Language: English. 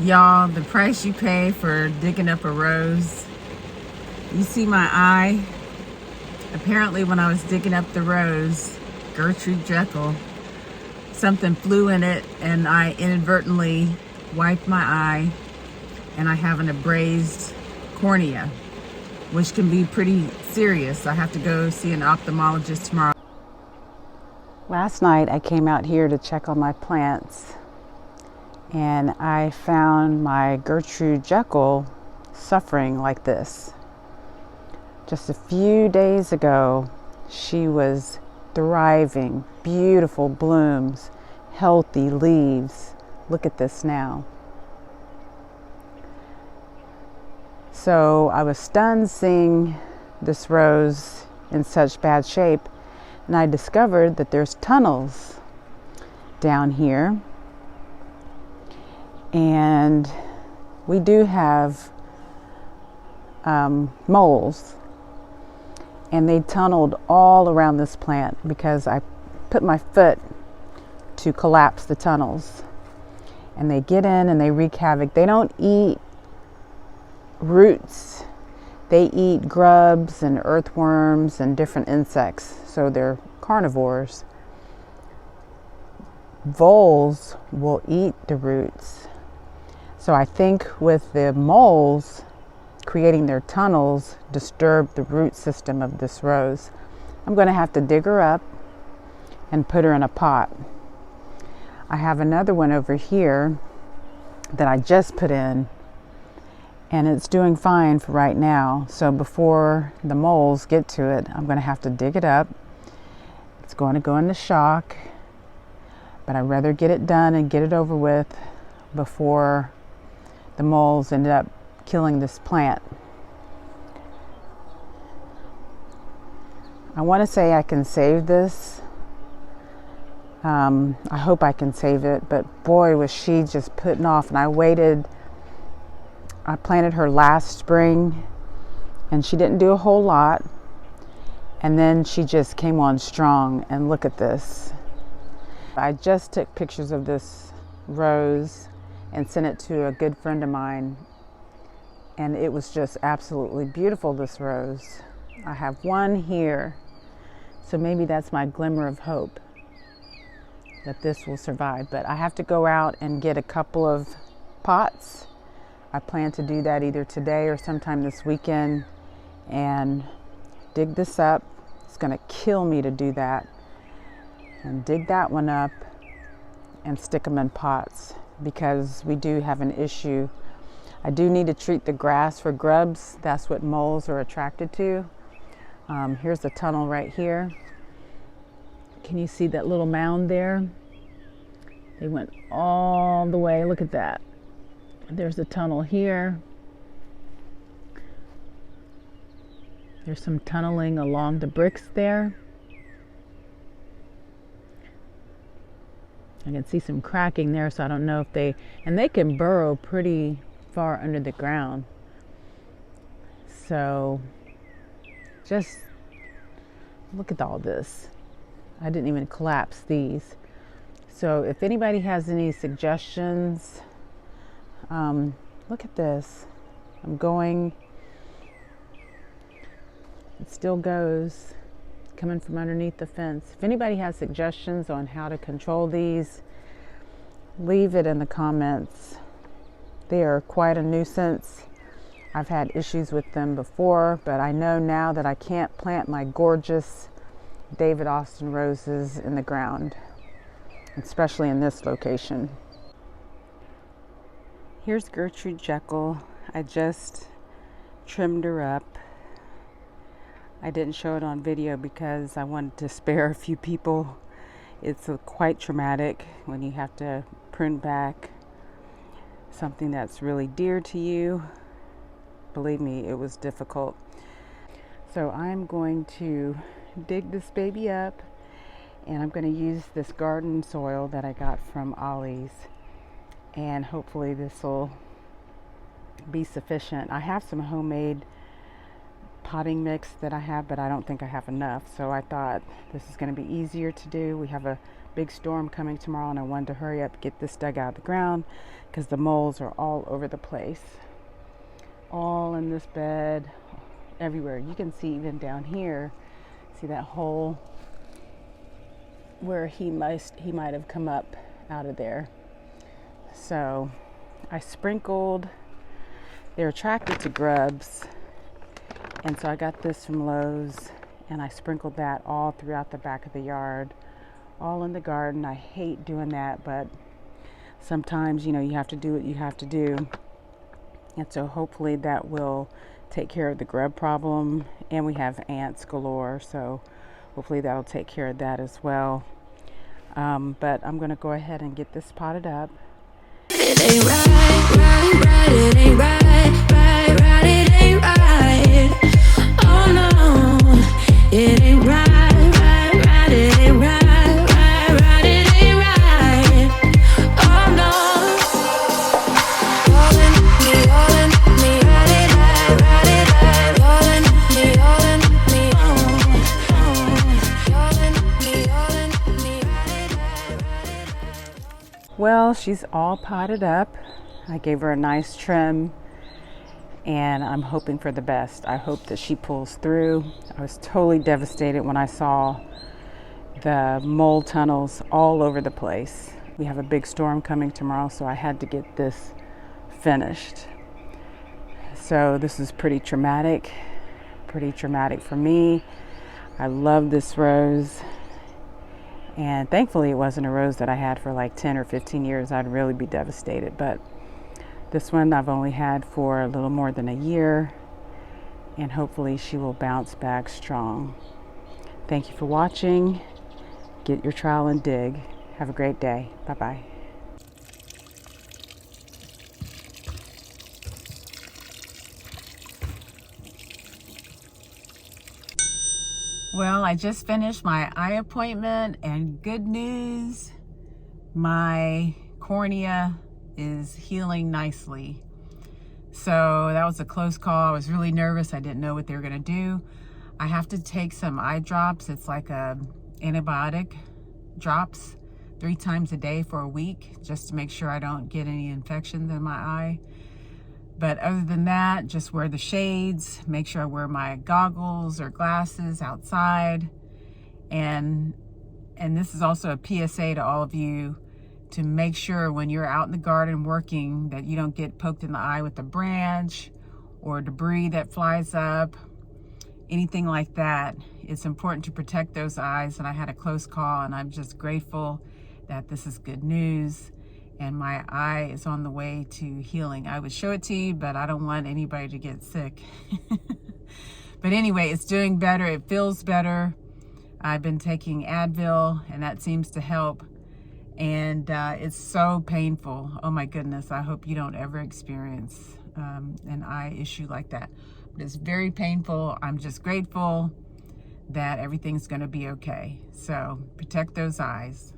Y'all, the price you pay for digging up a rose. You see my eye? Apparently when I was digging up the rose, Gertrude Jekyll, something flew in it and I inadvertently wiped my eye and I have an abrased cornea, which can be pretty serious. I have to go see an ophthalmologist tomorrow. Last night I came out here to check on my plants and I found my Gertrude Jekyll suffering like this. Just a few days ago, she was thriving, beautiful blooms, healthy leaves. Look at this now. So I was stunned seeing this rose in such bad shape, and I discovered that there's tunnels down here. And we do have moles, and they tunneled all around this plant because I put my foot to collapse the tunnels, and they get in and they wreak havoc. They don't eat roots, they eat grubs and earthworms and different insects, so they're carnivores. Voles will eat the roots. So I think with the moles creating their tunnels disturbed the root system of this rose. I'm going to have to dig her up and put her in a pot. I have another one over here that I just put in, and it's doing fine for right now. So before the moles get to it, I'm going to have to dig it up. It's going to go into shock, but I'd rather get it done and get it over with before the moles ended up killing this plant. I want to say I can save this. I hope I can save it, but boy was she just putting off. And I planted her last spring and she didn't do a whole lot, and then she just came on strong. And look at this. I just took pictures of this rose and sent it to a good friend of mine, and it was just absolutely beautiful, this rose. I have one here, so maybe that's my glimmer of hope that this will survive. But I have to go out and get a couple of pots. I plan to do that either today or sometime this weekend and dig this up. It's going to kill me to do that. And dig that one up and stick them in pots, because we do have an issue. I do need to treat the grass for grubs. That's what moles are attracted to. Here's the tunnel right here. Can you see that little mound there? They went all the way. Look at that. There's a tunnel here. There's some tunneling along the bricks there. I can see some cracking there, so I don't know if they can burrow pretty far under the ground. So just look at all this. I didn't even collapse these. So if anybody has any suggestions, look at this. I'm going, it still goes, coming from underneath the fence. If anybody has suggestions on how to control these, leave it in the comments. They are quite a nuisance. I've had issues with them before, but I know now that I can't plant my gorgeous David Austin roses in the ground, especially in this location. Here's Gertrude Jekyll. I just trimmed her up. I didn't show it on video because I wanted to spare a few people. It's quite traumatic when you have to prune back something that's really dear to you. Believe me, it was difficult. So I'm going to dig this baby up, and I'm going to use this garden soil that I got from Ollie's, and hopefully this will be sufficient. I have some homemade potting mix that I have, but I don't think I have enough, so I thought this is going to be easier to do. We have a big storm coming tomorrow, and I wanted to hurry up, get this dug out of the ground because the moles are all over the place. All in this bed, everywhere. You can see even down here, see that hole where he might have come up out of there. So I sprinkled, they're attracted to grubs, and so I got this from Lowe's, and I sprinkled that all throughout the back of the yard, all in the garden. I hate doing that, but sometimes, you know, you have to do what you have to do. And so hopefully that will take care of the grub problem, and we have ants galore, so hopefully that'll take care of that as well. But I'm gonna go ahead and get this potted up. It ain't right, it ain't right, it ain't right. Oh no, it ain't right, it ain't right, it ain't right. Oh no. All in me, ride it like, all in me, all in me, all in me, ride it like. Well, she's all potted up. I gave her a nice trim, and I'm hoping for the best. I hope that she pulls through. I was totally devastated when I saw the mole tunnels all over the place. We have a big storm coming tomorrow, so I had to get this finished. So this is pretty traumatic for me. I love this rose, and thankfully it wasn't a rose that I had for like 10 or 15 years. I'd really be devastated, but this one I've only had for a little more than a year, and hopefully she will bounce back strong. Thank you for watching. Get your trowel and dig. Have a great day. Bye-bye. Well, I just finished my eye appointment, and good news, my cornea is healing nicely. So that was a close call. I was really nervous. I didn't know what they were gonna do. I have to take some eye drops. It's like a antibiotic drops 3 times a day for a week, just to make sure I don't get any infections in my eye. But other than that, just wear the shades, make sure I wear my goggles or glasses outside. And this is also a PSA to all of you, to make sure when you're out in the garden working that you don't get poked in the eye with a branch or debris that flies up, anything like that. It's important to protect those eyes, and I had a close call, and I'm just grateful that this is good news, and my eye is on the way to healing. I would show it to you, but I don't want anybody to get sick. But anyway, it's doing better. It feels better. I've been taking Advil, and that seems to help. And it's so painful. Oh my goodness, I hope you don't ever experience an eye issue like that. But it's very painful. I'm just grateful that everything's gonna be okay. So protect those eyes.